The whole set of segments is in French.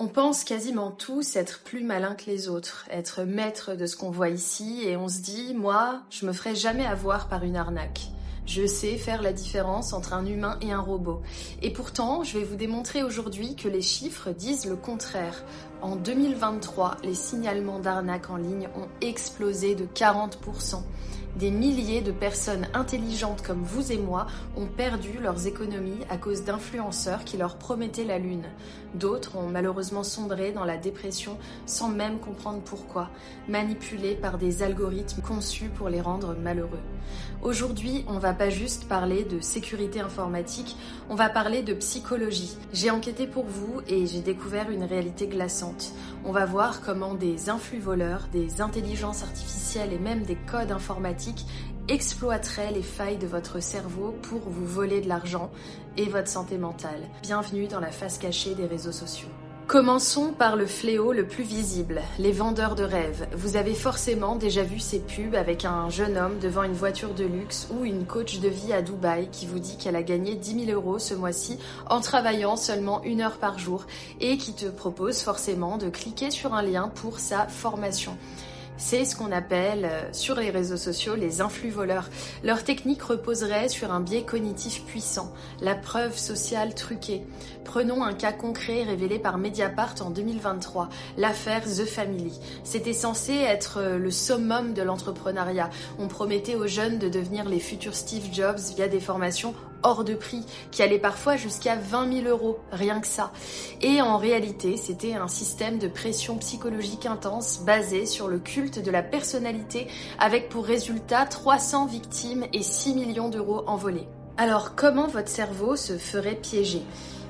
On pense quasiment tous être plus malins que les autres, être maître de ce qu'on voit ici, et on se dit, moi, je me ferai jamais avoir par une arnaque. Je sais faire la différence entre un humain et un robot. Et pourtant, je vais vous démontrer aujourd'hui que les chiffres disent le contraire. En 2023, les signalements d'arnaques en ligne ont explosé de 40%. Des milliers de personnes intelligentes comme vous et moi ont perdu leurs économies à cause d'influenceurs qui leur promettaient la lune. D'autres ont malheureusement sombré dans la dépression sans même comprendre pourquoi, manipulés par des algorithmes conçus pour les rendre malheureux. Aujourd'hui, on va pas juste parler de sécurité informatique, on va parler de psychologie. J'ai enquêté pour vous et j'ai découvert une réalité glaçante. On va voir comment des influx-voleurs, des intelligences artificielles et même des codes informatiques exploiteraient les failles de votre cerveau pour vous voler de l'argent et votre santé mentale. Bienvenue dans la face cachée des réseaux sociaux. Commençons par le fléau le plus visible, les vendeurs de rêves. Vous avez forcément déjà vu ces pubs avec un jeune homme devant une voiture de luxe ou une coach de vie à Dubaï qui vous dit qu'elle a gagné 10 000 € ce mois-ci en travaillant seulement 1 heure par jour et qui te propose forcément de cliquer sur un lien pour sa formation. C'est ce qu'on appelle sur les réseaux sociaux les influx-voleurs. Leur technique reposerait sur un biais cognitif puissant, la preuve sociale truquée. Prenons un cas concret révélé par Mediapart en 2023, l'affaire The Family. C'était censé être le summum de l'entrepreneuriat. On promettait aux jeunes de devenir les futurs Steve Jobs via des formations hors de prix, qui allait parfois jusqu'à 20 000 €, rien que ça. Et en réalité, c'était un système de pression psychologique intense basé sur le culte de la personnalité, avec pour résultat 300 victimes et 6 millions d'euros envolés. Alors, comment votre cerveau se ferait piéger ?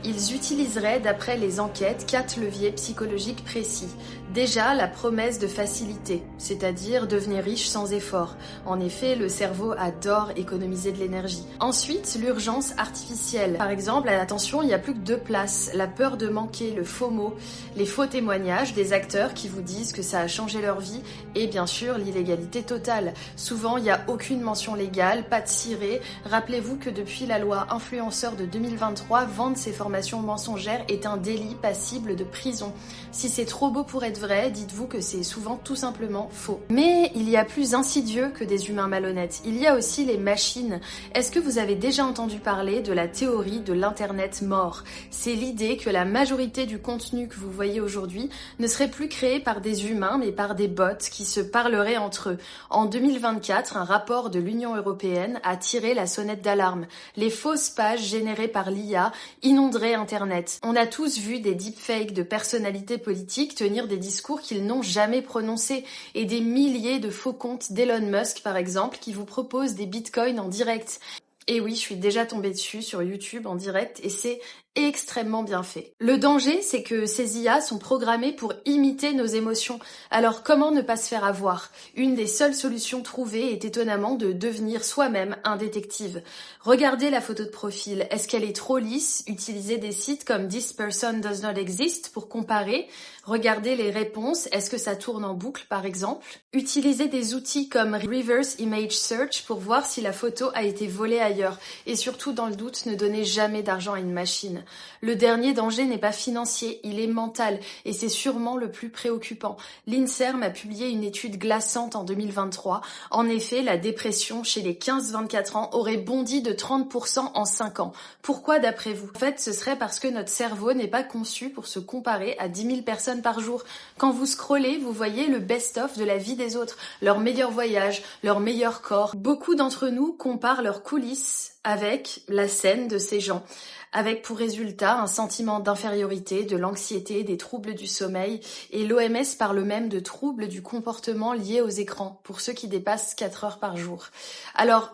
Ils utiliseraient, d'après les enquêtes, 4 leviers psychologiques précis. Déjà, la promesse de facilité, c'est-à-dire devenir riche sans effort. En effet, le cerveau adore économiser de l'énergie. Ensuite, l'urgence artificielle. Par exemple, attention, il n'y a plus que 2 places. La peur de manquer, le FOMO, les faux témoignages des acteurs qui vous disent que ça a changé leur vie et bien sûr l'illégalité totale. Souvent, il n'y a aucune mention légale, pas de ciré. Rappelez-vous que depuis la loi influenceur de 2023, vendre ces formations mensongères est un délit passible de prison. Si c'est trop beau pour être vrai, dites-vous que c'est souvent tout simplement faux. Mais il y a plus insidieux que des humains malhonnêtes. Il y a aussi les machines. Est-ce que vous avez déjà entendu parler de la théorie de l'internet mort ? C'est l'idée que la majorité du contenu que vous voyez aujourd'hui ne serait plus créé par des humains mais par des bots qui se parleraient entre eux. En 2024, un rapport de l'Union européenne a tiré la sonnette d'alarme. Les fausses pages générées par l'IA inonderaient Internet. On a tous vu des deepfakes de personnalités politiques tenir des discours qu'ils n'ont jamais prononcés et des milliers de faux comptes d'Elon Musk par exemple qui vous proposent des bitcoins en direct. Et oui, je suis déjà tombée dessus sur YouTube en direct et c'est extrêmement bien fait. Le danger, c'est que ces IA sont programmées pour imiter nos émotions. Alors comment ne pas se faire avoir ? Une des seules solutions trouvées est étonnamment de devenir soi-même un détective. Regardez la photo de profil. Est-ce qu'elle est trop lisse ? Utilisez des sites comme This Person Does Not Exist pour comparer. Regardez les réponses. Est-ce que ça tourne en boucle par exemple ? Utilisez des outils comme Reverse Image Search pour voir si la photo a été volée ailleurs. Et surtout, dans le doute, ne donnez jamais d'argent à une machine. Le dernier danger n'est pas financier, il est mental et c'est sûrement le plus préoccupant. L'INSERM a publié une étude glaçante en 2023. En effet, la dépression chez les 15-24 ans aurait bondi de 30% en 5 ans. Pourquoi d'après vous ? En fait, ce serait parce que notre cerveau n'est pas conçu pour se comparer à 10 000 personnes par jour. Quand vous scrollez, vous voyez le best-of de la vie des autres, leurs meilleurs voyages, leurs meilleurs corps. Beaucoup d'entre nous comparent leurs coulisses avec la scène de ces gens, avec pour résultat un sentiment d'infériorité, de l'anxiété, des troubles du sommeil, et l'OMS parle même de troubles du comportement liés aux écrans, pour ceux qui dépassent 4 heures par jour. Alors,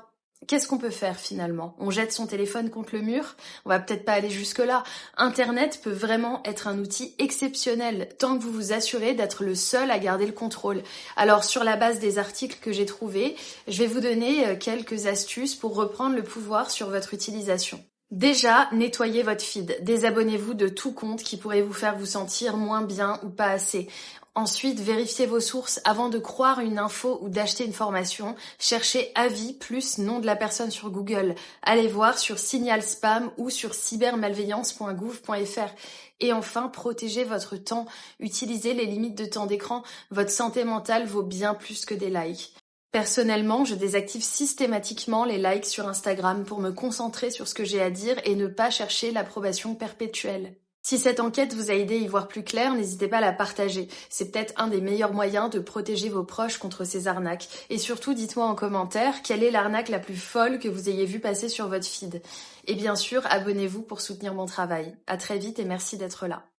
qu'est-ce qu'on peut faire finalement ? On jette son téléphone contre le mur ? On va peut-être pas aller jusque-là. Internet peut vraiment être un outil exceptionnel, tant que vous vous assurez d'être le seul à garder le contrôle. Alors sur la base des articles que j'ai trouvés, je vais vous donner quelques astuces pour reprendre le pouvoir sur votre utilisation. Déjà, nettoyez votre feed. Désabonnez-vous de tout compte qui pourrait vous faire vous sentir moins bien ou pas assez. Ensuite, vérifiez vos sources avant de croire une info ou d'acheter une formation. Cherchez avis plus nom de la personne sur Google. Allez voir sur Signal Spam ou sur cybermalveillance.gouv.fr. Et enfin, protégez votre temps. Utilisez les limites de temps d'écran. Votre santé mentale vaut bien plus que des likes. Personnellement, je désactive systématiquement les likes sur Instagram pour me concentrer sur ce que j'ai à dire et ne pas chercher l'approbation perpétuelle. Si cette enquête vous a aidé à y voir plus clair, n'hésitez pas à la partager. C'est peut-être un des meilleurs moyens de protéger vos proches contre ces arnaques. Et surtout, dites-moi en commentaire quelle est l'arnaque la plus folle que vous ayez vue passer sur votre feed. Et bien sûr, abonnez-vous pour soutenir mon travail. À très vite et merci d'être là.